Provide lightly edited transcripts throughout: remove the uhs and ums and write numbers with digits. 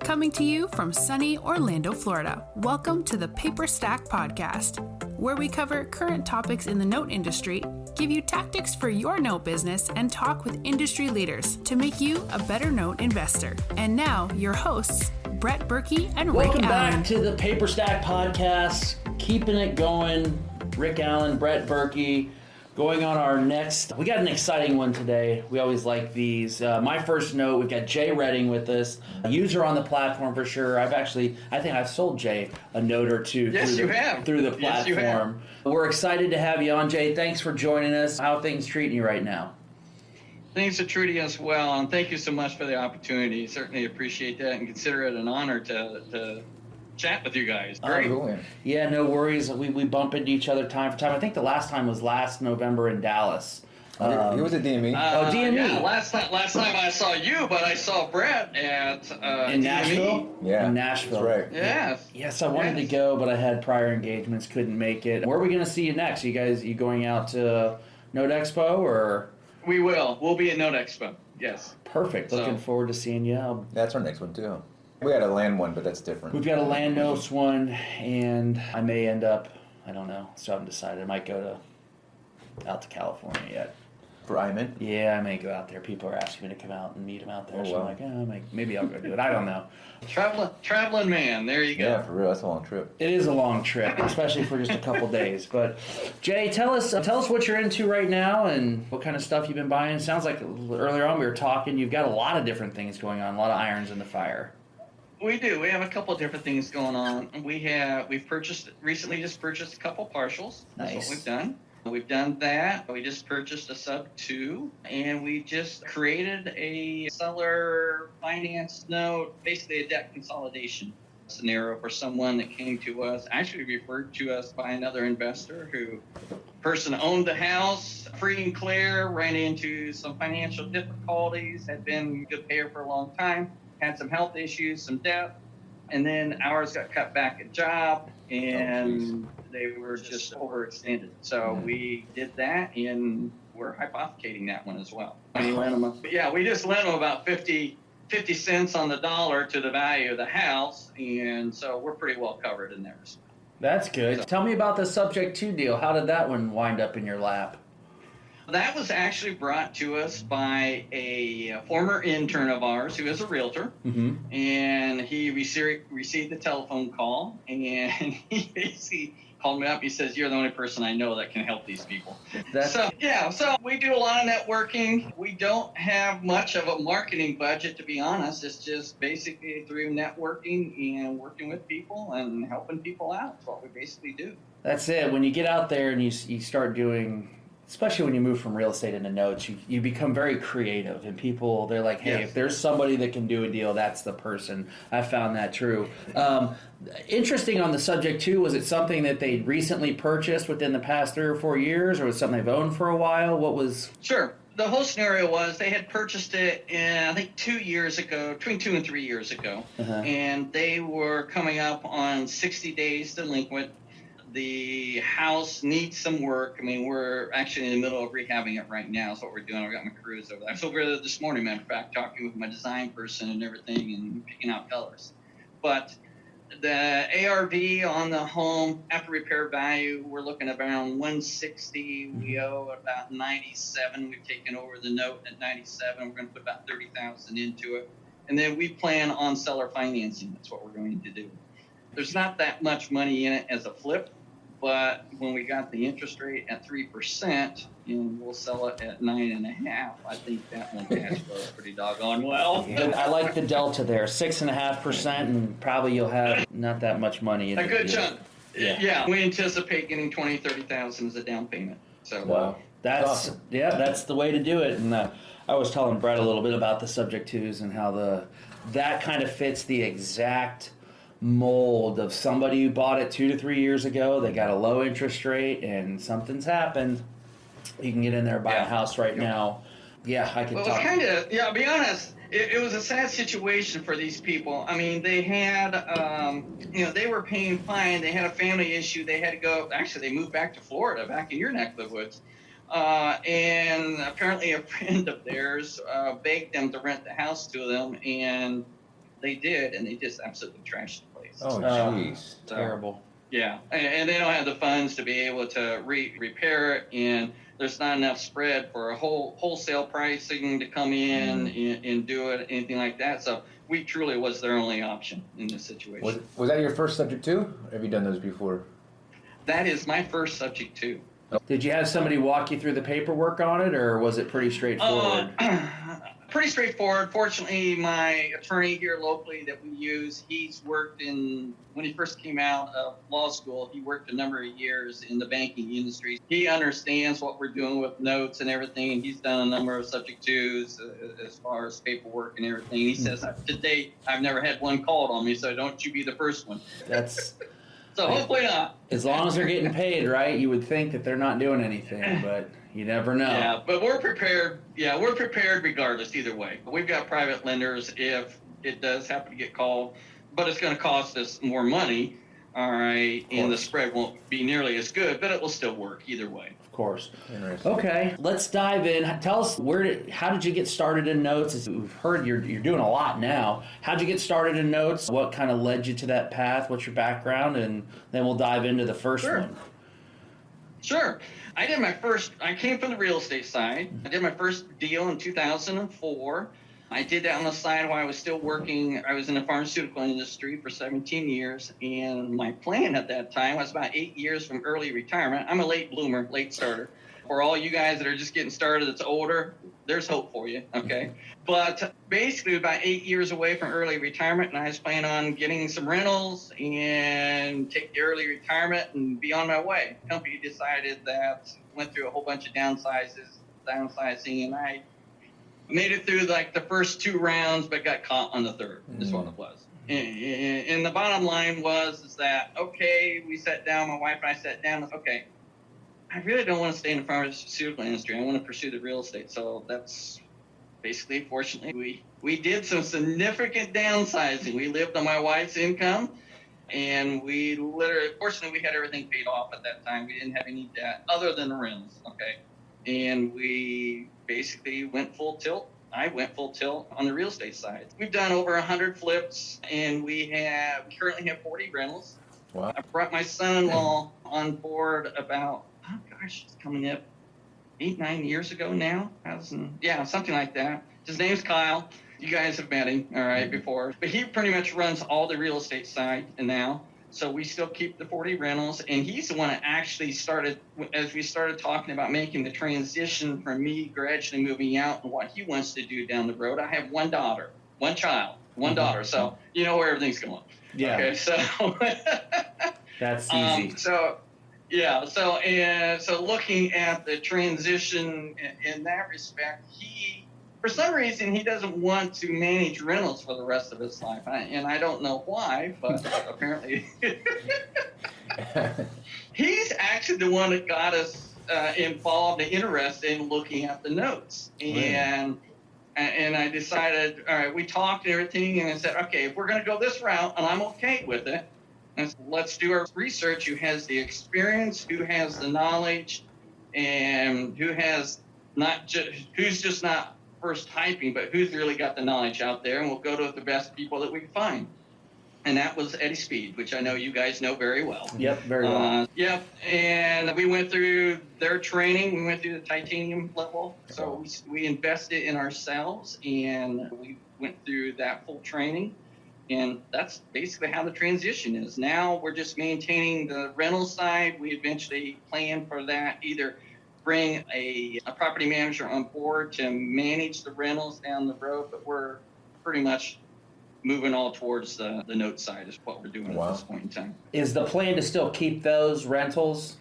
Coming to you from sunny Orlando, Florida, welcome to the Paperstac podcast, where we cover current topics in the note industry, give you tactics for your note business, and talk with industry leaders to make you a better note investor. And now, your hosts, Brett Berkey and Rick Welcome Allen. back to the Paperstac podcast, keeping it going. Rick Allen, Brett Berkey, going on our next. We got an exciting one today. We always like these. My first note, we've got Jay Redding with us, a user on the platform for sure. I think I've sold Jay a note or two through the platform. Yes, you have. We're excited to have you on, Jay. Thanks for joining us. How are things treating you right now? Things are treating us well, and thank you so much for the opportunity. Certainly appreciate that and consider it an honor to chat with you guys. Great. Yeah, no worries. We bump into each other time for time. I think the last time was last November in Dallas. He was at DME. DME. Yeah, last time I saw you, but I saw Brett at In DME. Nashville? Yeah, in Nashville. that's right. Yes. Yes, I wanted to go, but I had prior engagements, couldn't make it. Where are we going to see you next? You going out to Note Expo or? We will. We'll be at Note Expo. Yes. Perfect. Looking forward to seeing you. That's our next one too. We had a land one, but that's different. We've got a land notes one, and I may end up, I don't know, still haven't decided. I might go out to California yet. For Iman? Yeah, I may go out there. People are asking me to come out and meet them out there. Oh, so wow. I'm like, maybe I'll go do it. I don't know. Traveling man. There you go. Yeah, for real. That's a long trip. It is a long trip, especially for just a couple days. But Jay, tell us what you're into right now and what kind of stuff you've been buying. Sounds like earlier on we were talking. You've got a lot of different things going on, a lot of irons in the fire. We do. We have a couple of different things going on. We've recently just purchased a couple partials. That's Nice. what we've done. We've done that. We just purchased a sub 2, and we just created a seller finance note, basically a debt consolidation scenario for someone that came to us, actually referred to us by another investor who person owned the house free and clear, ran into some financial difficulties, had been a good payer for a long time, had some health issues, some debt, and then ours got cut back at job, and they were just overextended. So we did that, and we're hypothecating that one as well. We just lent them about 50 cents on the dollar to the value of the house, and so we're pretty well covered in there. That's good. So, Tell me about the Subject 2 deal. How did that one wind up in your lap? that was actually brought to us by a former intern of ours who is a realtor, and he received the telephone call, and he basically called me up. He says, "You're the only person I know that can help these people." So we do a lot of networking. We don't have much of a marketing budget, to be honest. It's just basically through networking and working with people and helping people out. That's what we basically do. That's it. When you get out there and you start doing, especially when you move from real estate into notes, you become very creative, and people, they're like, hey, Yes. if there's somebody that can do a deal, that's the person. I found that true. Interesting on the Subject too, was it something that they recently purchased within the past 3 or 4 years, or was it something they've owned for a while? What was? Sure. The whole scenario was they had purchased it in, I think, 2 years ago, between 2 and 3 years ago, and they were coming up on 60 days delinquent. The house needs some work. I mean, we're actually in the middle of rehabbing it right now. That's what we're doing. I've got my crews over there. I was over there this morning, matter of fact, talking with my design person and everything and picking out colors. But the ARV on the home, after repair value, we're looking at around 160. We owe about 97. We've taken over the note at 97. We're going to put about 30,000 into it. And then we plan on seller financing. That's what we're going to do. There's not that much money in it as a flip. But when we got the interest rate at 3%, and we'll sell it at 9.5%, I think that one cash flows pretty doggone well. I like the delta there, 6.5%, and probably you'll have not that much money in A good deal. chunk. Yeah, we anticipate getting 20, 30,000 as a down payment. So Wow. That's awesome. That's the way to do it. And I was telling Brett a little bit about the Subject 2s and how that kind of fits the exact mold of somebody who bought it 2 to 3 years ago. They got a low interest rate and something's happened. You can get in there and buy a house right now. Yeah, I can well, talk. I'll be honest, it was a sad situation for these people. I mean, they had, they were paying fine. They had a family issue. They had to go, actually, they moved back to Florida, back in your neck of the woods. And apparently a friend of theirs begged them to rent the house to them, and they did, and they just absolutely trashed the place. Oh, jeez. Terrible. Yeah, and they don't have the funds to be able to repair it, and there's not enough spread for a wholesale pricing to come in and do it, anything like that. So we truly was their only option in this situation. Was that your first subject too? Or have you done those before? That is my first subject too. Did you have somebody walk you through the paperwork on it, or was it pretty straightforward? Pretty straightforward. Fortunately, my attorney here locally that we use, he's worked when he first came out of law school, he worked a number of years in the banking industry. He understands what we're doing with notes and everything, and he's done a number of subject twos as far as paperwork and everything. He says, to date, I've never had one called on me, so don't you be the first one. That's... So hopefully not. As long as they're getting paid, right? You would think that they're not doing anything, but you never know. Yeah, but we're prepared. Yeah, we're prepared regardless either way. We've got private lenders if it does happen to get called, but it's going to cost us more money, all right, and the spread won't be nearly as good, but it will still work either way. Of course. Interesting. Okay, let's dive in. Tell us how did you get started in notes? We've heard you're doing a lot now. How'd you get started in notes? What kind of led you to that path? What's your background? And then we'll dive into the first one. Sure. I came from the real estate side. I did my first deal in 2004. I did that on the side while I was still working. I was in the pharmaceutical industry for 17 years, and my plan at that time was about 8 years from early retirement. I'm a late bloomer, late starter. For all you guys that are just getting started that's older, there's hope for you, okay? But basically about 8 years away from early retirement, and I was planning on getting some rentals and take the early retirement and be on my way. The company decided that, went through a whole bunch of downsizing, and I made it through like the first 2 rounds, but got caught on the third, is what it was. And the bottom line is that, okay, we sat down, my wife and I sat down, okay, I really don't want to stay in the pharmaceutical industry. I want to pursue the real estate. So that's basically, fortunately, we did some significant downsizing. We lived on my wife's income, and fortunately, we had everything paid off at that time. We didn't have any debt other than the rentals, okay? And we basically went full tilt. I went full tilt on the real estate side. We've done over 100 flips, and we currently have 40 rentals. Wow. I brought my son-in-law on board about, it's coming up 8-9 years ago now. Something like that. His name's Kyle. You guys have met him, all right, before. But he pretty much runs all the real estate side now. So we still keep the 40 rentals, and he's the one that actually started, as we started talking about making the transition from me gradually moving out and what he wants to do down the road. I have one daughter, one child, one daughter, so you know where everything's going. Yeah. Okay, so that's easy. So looking at the transition in that respect, for some reason, he doesn't want to manage rentals for the rest of his life. And I don't know why, but apparently he's actually the one that got us involved and interested in looking at the notes. And I decided, all right, we talked and everything, and I said, okay, if we're going to go this route, and I'm okay with it, let's do our research. Who has the experience, who has the knowledge, and who's just not first hyping, but who's really got the knowledge out there, and we'll go to the best people that we can find. And that was Eddie Speed, which I know you guys know very well. Yep, very well. Yep, and we went through their training. We went through the titanium level, so we invested in ourselves, and we went through that full training. And that's basically how the transition is. Now we're just maintaining the rental side. We eventually plan for that, either bring a property manager on board to manage the rentals down the road, but we're pretty much moving all towards the note side is what we're doing at this point in time. Is the plan to still keep those rentals?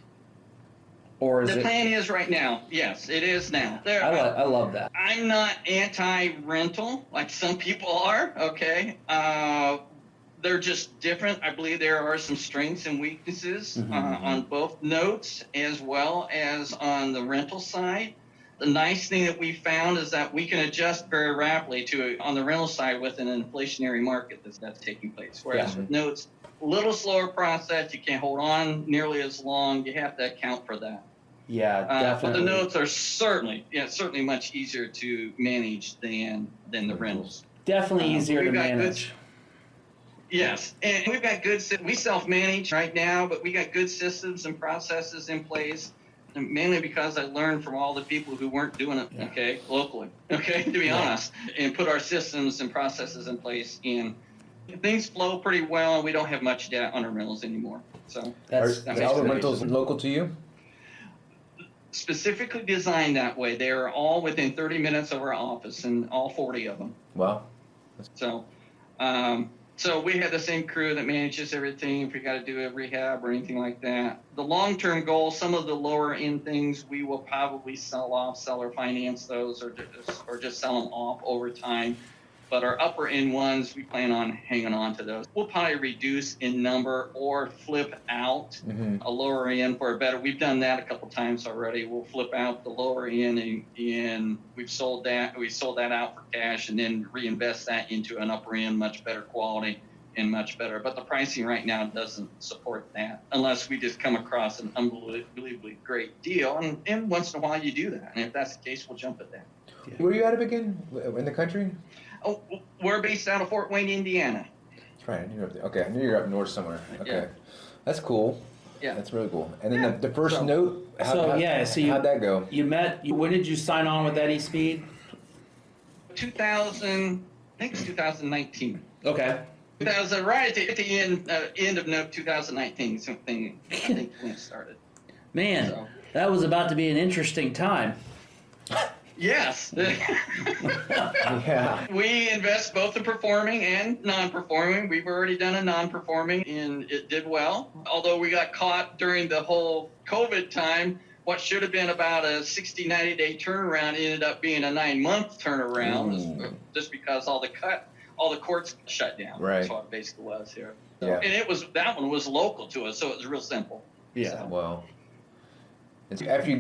Or is the plan is right now. Yes, it is now. I love that. I'm not anti-rental like some people are, okay? They're just different. I believe there are some strengths and weaknesses on both notes as well as on the rental side. The nice thing that we found is that we can adjust very rapidly on the rental side with an inflationary market that's taking place. Whereas with notes, a little slower process. You can't hold on nearly as long. You have to account for that. Yeah, definitely. But the notes are certainly much easier to manage than the rentals. Definitely easier to manage. Yes, and we've got we self-manage right now, but we got good systems and processes in place, and mainly because I learned from all the people who weren't doing it, okay, locally, okay, to be honest, and put our systems and processes in place, and things flow pretty well, and we don't have much debt on our rentals anymore. So Are all the rentals local to you? Specifically designed that way. They are all within 30 minutes of our office, and all 40 of them. Wow. So we have the same crew that manages everything if we got to do a rehab or anything like that. The long-term goal, some of the lower-end things, we will probably sell or finance those, or just sell them off over time. But our upper-end ones, we plan on hanging on to those. We'll probably reduce in number or flip out a lower end for a better. We've done that a couple times already. We'll flip out the lower end, and we've sold that. We sold that out for cash, and then reinvest that into an upper end, much better quality and much better. But the pricing right now doesn't support that unless we just come across an unbelievably great deal. And once in a while you do that. And if that's the case, we'll jump at that. Yeah. Where are you out of again? In the country? Oh, we're based out of Fort Wayne, Indiana. That's right. I knew you were up there. Okay, I knew you were up north somewhere. Okay. Yeah. That's cool. Yeah. That's really cool. And then the first note, how'd that go? You met, when did you sign on with Eddie Speed? 2019. Okay. 2000, right at the end of 2019, something I think when it started. Man, that was about to be an interesting time. Yes. Yeah. We invest both in performing and non-performing. We've already done a non-performing, and it did well. Although we got caught during the whole COVID time, what should have been about a 60, 90-day turnaround ended up being a 9-month turnaround, just because all the courts shut down. Right. That's what it basically was here. So, Yeah. And that one was local to us, so it was real simple. Yeah. So. Well. After you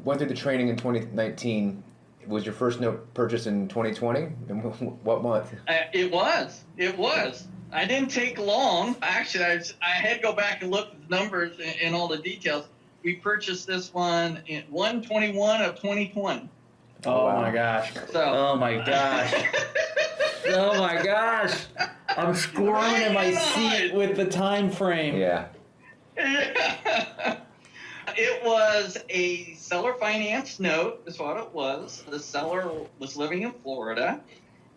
went through the training in 2019, was your first note purchase in 2020? And what month? It was. I didn't take long. Actually, I had to go back and look at the numbers and all the details. We purchased this one in 1/21 of 2020. Oh, wow. My gosh. So. Oh my gosh. Oh my gosh. I'm squirming in my seat with the time frame. Yeah. It was a seller finance note, is what it was. The seller was living in Florida.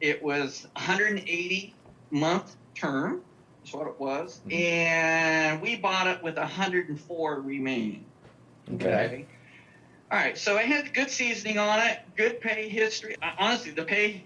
It was 180-month term, is what it was. And we bought it with 104 remaining. Okay. All right, so it had good seasoning on it, good pay history. Honestly, the pay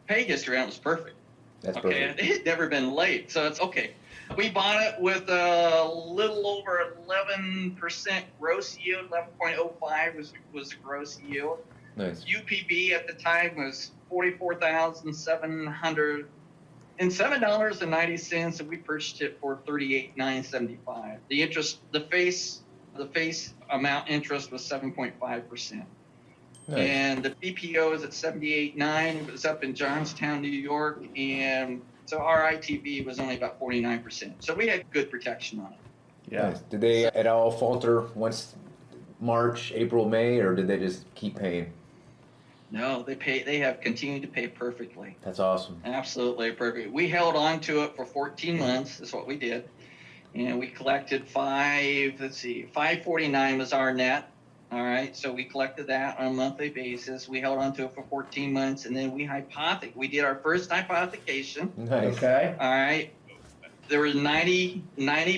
history on it was perfect. That's okay, perfect. it had never been late, so it's okay. We bought it with a little over 11% gross yield. 11.05 was the gross yield. Nice. UPB at the time was $44,707.90, and we purchased it for $38,975. The face amount interest was 7.5%. Nice. And the BPO is at 78.9. It was up in Johnstown, New York, and so our ITV was only about 49%. So we had good protection on it. Yeah. Nice. Did they at all falter once March, April, May, or did they just keep paying? No, they have continued to pay perfectly. That's awesome. Absolutely perfect. We held on to it for 14 months. That's what we did. And we collected $549 was our net. All right, so we collected that on a monthly basis. We held on to it for 14 months, and then we did our first hypothecation. Nice. Okay. All right. There were 90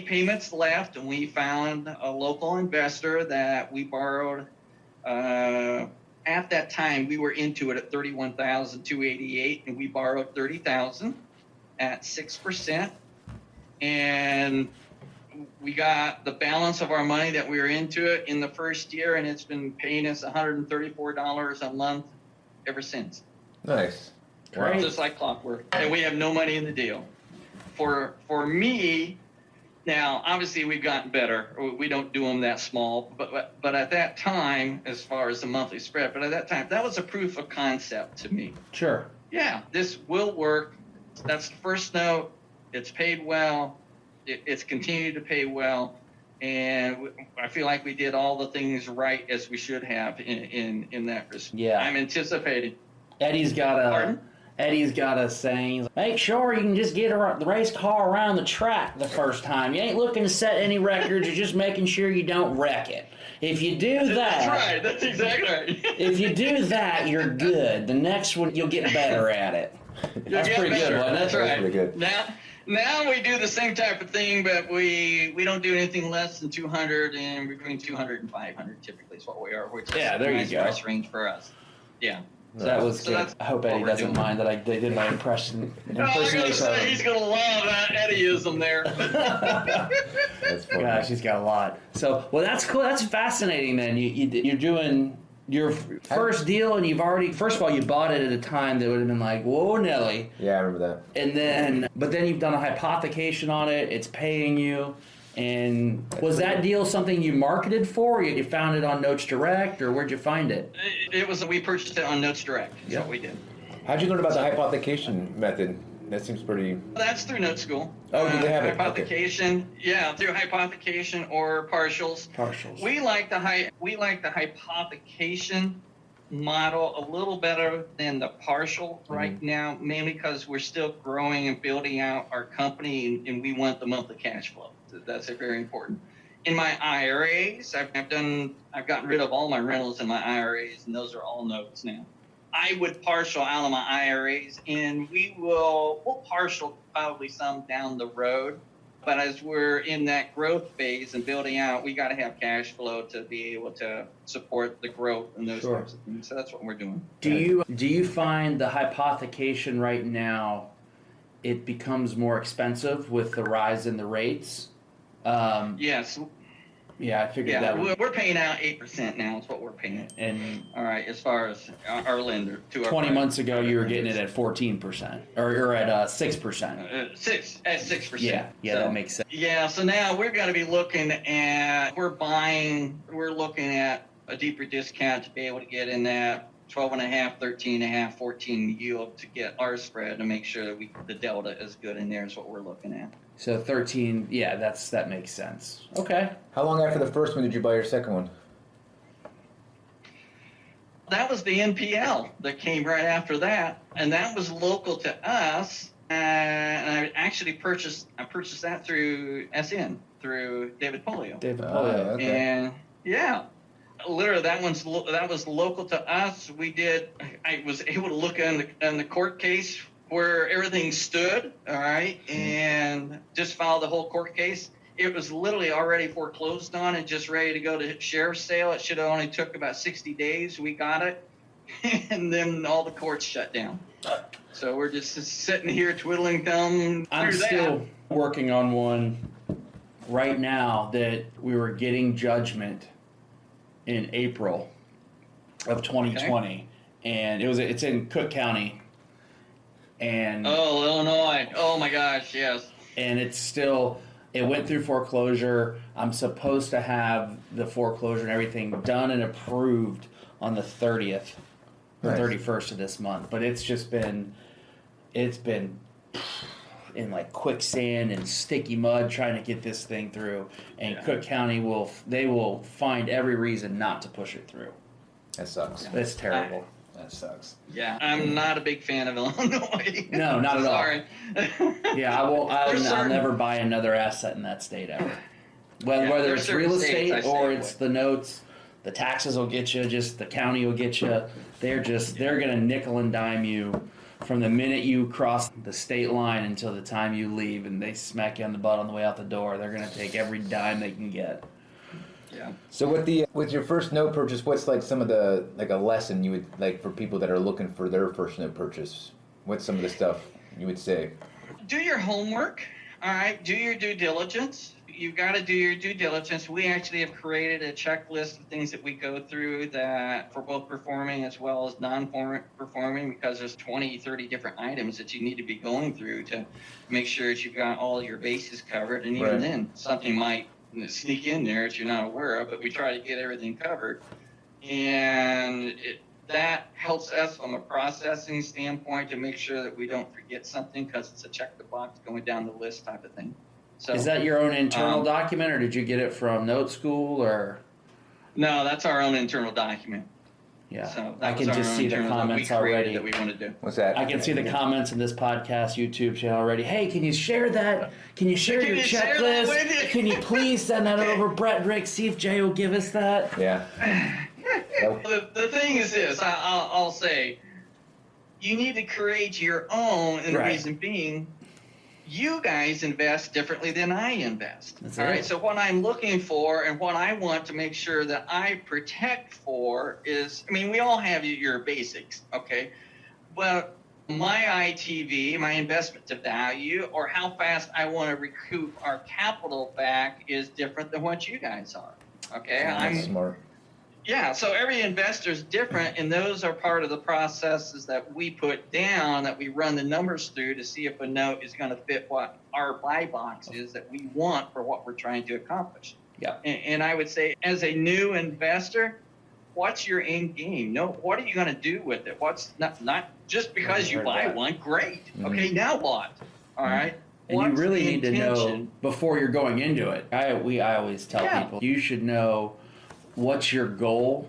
payments left, and we found a local investor that we borrowed. At that time, we were into it at $31,288, and we borrowed $30,000 at 6%. And we got the balance of our money that we were into it in the first year, and it's been paying us $134 a month ever since. Nice. Great. Just like clockwork. And we have no money in the deal. For me, now, obviously we've gotten better. We don't do them that small, but at that time, as far as the monthly spread, but at that time, that was a proof of concept to me. Sure. Yeah, this will work. That's the first note. It's paid well. It's continued to pay well, and I feel like we did all the things right as we should have in that respect. Yeah. I'm anticipating. Eddie's got Pardon? Eddie's got a saying, make sure you can just get the race car around the track the first time. You ain't looking to set any records, you're just making sure you don't wreck it. If you do that... That's right, that's exactly right. If you do that, you're good. The next one, you'll get better at it. That's pretty good, wasn't it? That's right. Pretty good. Now we do the same type of thing, but we don't do anything less than 200, and between 200 and 500 typically is what we are, which is there a you nice go. price range for us. Yeah. So that was good. that's I hope what Eddie we're doesn't doing. mind that I did my impersonation. Oh, I was going to say, he's going to love that Eddieism there. That's funny. Gosh, he's got a lot. So, well, that's cool. That's fascinating, then. You're doing your first deal, and you've already, first of all, you bought it at a time that would have been like, whoa, Nelly. Yeah, I remember that. And then, but then you've done a hypothecation on it. It's paying you. And was that deal something you marketed for? Or you found it on Notes Direct, or where'd you find it? We purchased it on Notes Direct. That's what we did. How'd you learn about the hypothecation method? That seems pretty... That's through Note School. Oh, do they have it? Hypothecation, yeah, through hypothecation or partials. Partials. We like the hypothecation model a little better than the partial right now, mainly because we're still growing and building out our company, and we want the monthly cash flow. That's very important. In my IRAs, I've gotten rid of all my rentals in my IRAs, and those are all notes now. I would partial out of my IRAs, and we'll partial probably some down the road. But as we're in that growth phase and building out, we got to have cash flow to be able to support the growth and those types of things. So that's what we're doing. Do you find the hypothecation right now, it becomes more expensive with the rise in the rates? Yes. Yeah, I figured that would. We're paying out 8% now. Is what we're paying. And all right, as far as our lender to 20 months ago, you were getting it at 14%, or at 6%. At 6%. Yeah, so, that makes sense. Yeah, so now we're going to be looking at we're looking at a deeper discount to be able to get in that 12.5, 13.5, 14 yield to get our spread to make sure that the delta is good in there is what we're looking at. So 13, yeah, that makes sense. Okay. How long after the first one did you buy your second one? That was the NPL that came right after that, and that was local to us. And I actually purchased that through SN, through David Polio. Okay. And yeah, literally that was local to us. I was able to look in the court case where everything stood, all right, and just filed the whole court case. It was literally already foreclosed on and just ready to go to sheriff's sale. It should have only took about 60 days. We got it, and then all the courts shut down. So we're just sitting here twiddling thumbs. I'm still working on one right now that we were getting judgment in April of 2020, and it's in Cook County. And Illinois. Oh my gosh, yes. And it went through foreclosure. I'm supposed to have the foreclosure and everything done and approved on the 30th, the 31st of this month. But it's been in like quicksand and sticky mud trying to get this thing through. And Cook County will find every reason not to push it through. That sucks. It's terrible. That sucks. Yeah, I'm not a big fan of Illinois. No, not at all. Sorry. Yeah, I'll never buy another asset in that state ever. Whether it's real estate or it's the notes, the taxes will get you. Just the county will get you. They're gonna nickel and dime you from the minute you cross the state line until the time you leave, and they smack you on the butt on the way out the door. They're gonna take every dime they can get. Yeah. So with your first note purchase, what's like some of the a lesson you would like for people that are looking for their first note purchase? What's some of the stuff you would say? Do your homework. All right. Do your due diligence. You've got to do your due diligence. We actually have created a checklist of things that we go through that for both performing as well as non-performing, because there's 20, 30 different items that you need to be going through to make sure that you've got all your bases covered. And even then, something might sneak in there that you're not aware of, but we try to get everything covered. And that helps us from a processing standpoint to make sure that we don't forget something, because it's a check the box going down the list type of thing. So, is that your own internal document, or did you get it from Note School, or? No, that's our own internal document. Yeah, So I can just see the comments already. That we want to do. What's that? I can see the comments in this podcast YouTube channel already. Hey, can you share that? Can you share your checklist? Can you please send that over, Brett, Rick? See if Jay will give us that. Yeah. The thing is this, I'll say, you need to create your own, and the reason being, you guys invest differently than I invest. All right. So what I'm looking for and what I want to make sure that I protect for is, I mean, we all have your basics, okay? But my ITV, my investment to value, or how fast I want to recoup our capital back is different than what you guys are. Okay. That's smart. Yeah, so every investor is different, and those are part of the processes that we put down, that we run the numbers through to see if a note is going to fit what our buy box is that we want for what we're trying to accomplish. Yeah. And I would say, as a new investor, what's your end game? No, what are you going to do with it? What's not just because you buy one, great. Mm-hmm. Okay, now what? All right. And you really need to know before you're going into it. I always tell people, you should know what's your goal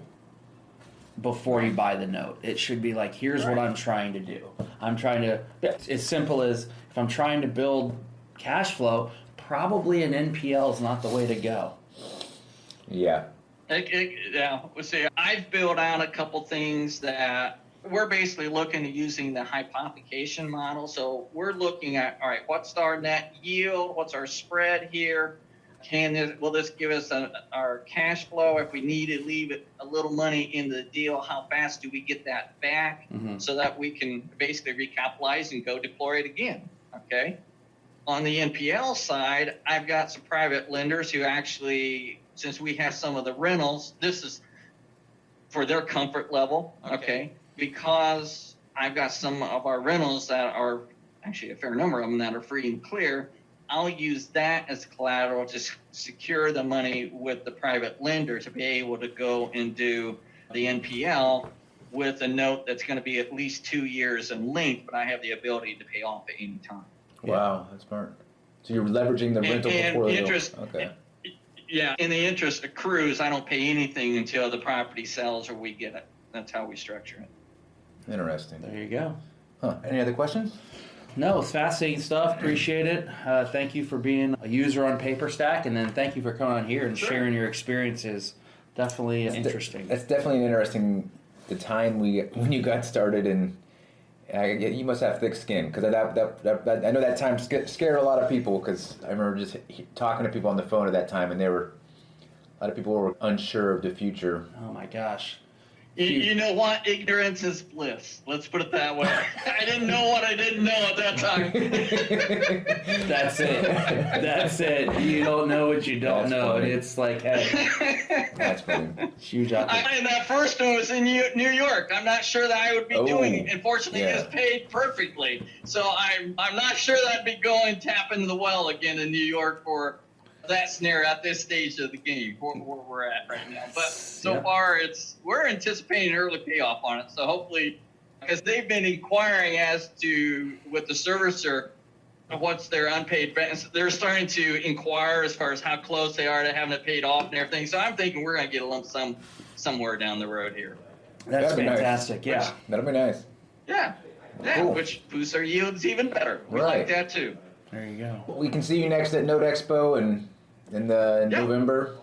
before you buy the note. It should be like, here's what I'm trying to do. I'm trying to, as simple as, if I'm trying to build cash flow, probably an NPL is not the way to go. Yeah. Yeah. See, I've built out a couple things that we're basically looking at using the hypothecation model. So we're looking at, all right, what's our net yield? What's our spread here? Will this give us our cash flow? If we need to leave a little money in the deal, how fast do we get that back so that we can basically recapitalize and go deploy it again? Okay. On the NPL side, I've got some private lenders who actually, since we have some of the rentals, this is for their comfort level. Okay. Because I've got some of our rentals that are actually a fair number of them that are free and clear. I'll use that as collateral to secure the money with the private lender to be able to go and do the NPL with a note that's going to be at least 2 years in length, but I have the ability to pay off at any time. Wow, that's smart. So you're leveraging the rental before the interest. Okay. Yeah, and the interest accrues. I don't pay anything until the property sells or we get it. That's how we structure it. Interesting. There you go. Huh. Any other questions? No, it's fascinating stuff. Appreciate it. Thank you for being a user on Paperstac, and then thank you for coming on here and sharing your experiences. Definitely interesting. That's definitely an interesting. The time when you got started, and you must have thick skin, because I know that time scared a lot of people, because I remember just talking to people on the phone at that time, and a lot of people were unsure of the future. Oh my gosh. You know what? Ignorance is bliss. Let's put it that way. I didn't know what I didn't know at that time. That's it. That's it. You don't know what you don't know. Funny. It's like, hey. That's funny. Huge opportunity. And that first one was in New York. I'm not sure that I would be doing it. Unfortunately, it was paid perfectly. So I'm not sure that I'd be going tapping the well again in New York for that scenario at this stage of the game, where we're at right now. But so far, we're anticipating early payoff on it. So hopefully, because they've been inquiring as to, with the servicer, what's their unpaid balance. They're starting to inquire as far as how close they are to having it paid off and everything. So I'm thinking we're going to get a lump sum somewhere down the road here. That's fantastic. Nice. Yeah. That'll be nice. Yeah. Cool. Which boosts our yields even better. We like that too. There you go. We can see you next at Note Expo in November.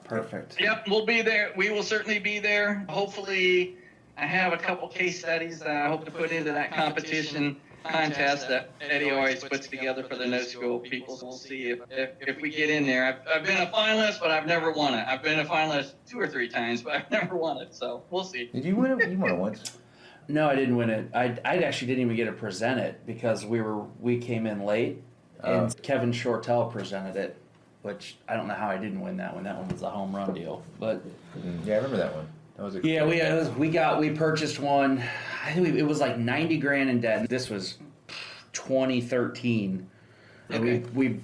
Perfect. Yep, we'll be there. We will certainly be there. Hopefully, I have a couple case studies that I hope to put into that competition contest that Eddie always puts together for the no school people. So we'll see if we get in there. I've been a finalist, but I've never won it. I've been a finalist 2 or 3 times, but I've never won it. So we'll see. Did you win it? You won it once. No, I didn't win it. I actually didn't even get to present it because we came in late, and Kevin Shortell presented it, which I don't know how I didn't win that one. That one was a home run deal, but yeah, I remember that one. That was we purchased one. I think it was like $90,000 in debt. This was 2013, and we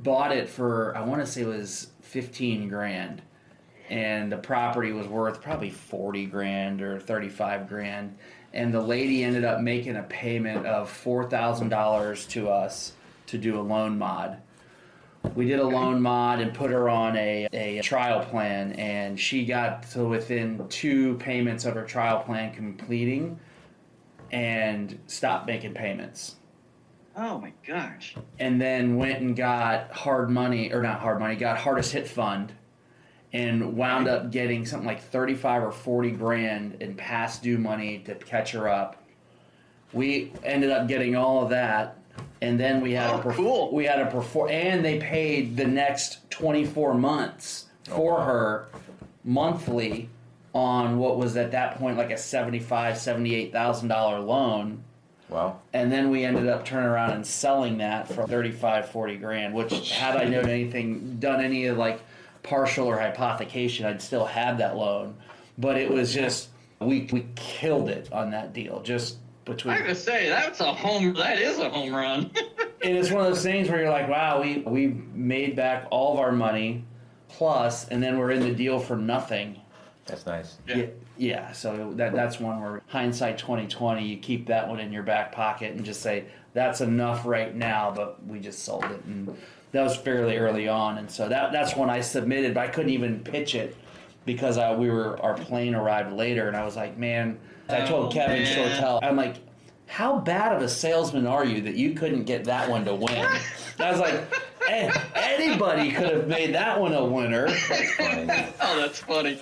bought it for, I want to say it was $15,000. And the property was worth probably $40,000 or $35,000, and the lady ended up making a payment of $4,000 to us to do a loan mod, We did a loan mod and put her on a trial plan, and she got to within 2 payments of her trial plan completing and stopped making payments. Oh my gosh. And then went and got got hardest hit fund, and wound up getting something like 35 or 40 grand in past due money to catch her up. We ended up getting all of that, and then we had and they paid the next 24 months for her monthly on what was at that point like a $78,000 loan. Wow. And then we ended up turning around and selling that for 35, 40 grand, which had I known anything, done any of like partial or hypothecation, I'd still had that loan. But it was just, we killed it on that deal. Just between. I gotta say, that is a home run. And it's one of those things where you're like, wow, we made back all of our money plus, and then we're in the deal for nothing. That's nice. Yeah, so that's one where hindsight 2020, you keep that one in your back pocket and just say, that's enough right now, but we just sold it. And that was fairly early on, and so that's when I submitted, but I couldn't even pitch it because our plane arrived later, and I was like, man, I told Kevin Shortell, I'm like, how bad of a salesman are you that you couldn't get that one to win? I was like, anybody could have made that one a winner. Oh, that's funny.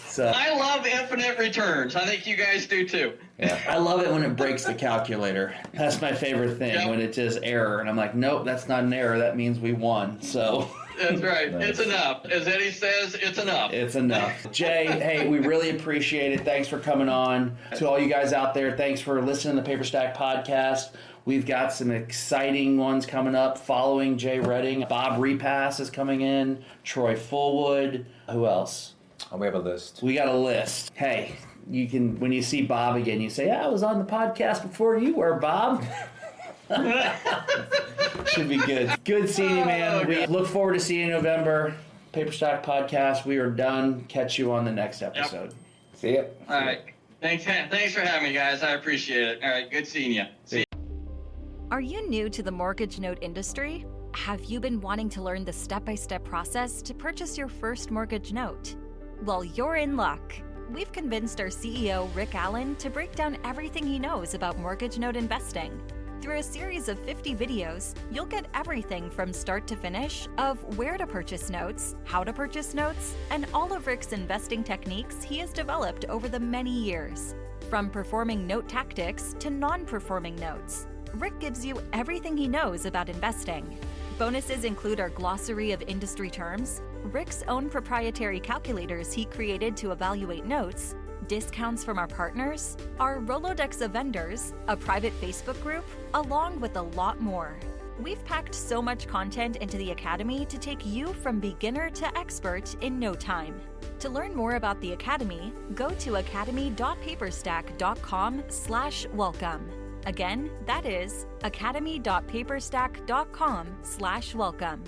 So I love infinite returns. I think you guys do too. Yeah, I love it when it breaks the calculator. That's my favorite thing, when it says error. And I'm like, nope, that's not an error. That means we won. So that's right. Nice. It's enough. As Eddie says, it's enough. It's enough. Jay, hey, we really appreciate it. Thanks for coming on. To all you guys out there, thanks for listening to the Paperstac podcast. We've got some exciting ones coming up following Jay Redding. Bob Repass is coming in. Troy Fullwood. Who else? We have a list. We got a list. Hey, you can, when you see Bob again, you say, I was on the podcast before you were, Bob. Should be good. Good seeing you, man. We look forward to seeing you in November. Paperstac podcast. We are done. Catch you on the next episode. Yep. See ya. All right. Thanks for having me, guys. I appreciate it. All right. Good seeing you. See ya. Are you new to the mortgage note industry? Have you been wanting to learn the step-by-step process to purchase your first mortgage note? Well, you're in luck. We've convinced our CEO, Rick Allen, to break down everything he knows about mortgage note investing. Through a series of 50 videos, you'll get everything from start to finish of where to purchase notes, how to purchase notes, and all of Rick's investing techniques he has developed over the many years. From performing note tactics to non-performing notes, Rick gives you everything he knows about investing. Bonuses include our glossary of industry terms, Rick's own proprietary calculators he created to evaluate notes, discounts from our partners, our Rolodex of vendors, a private Facebook group, along with a lot more. We've packed so much content into the Academy to take you from beginner to expert in no time. To learn more about the Academy, go to academy.paperstac.com/welcome. Again, that is academy.paperstac.com/welcome.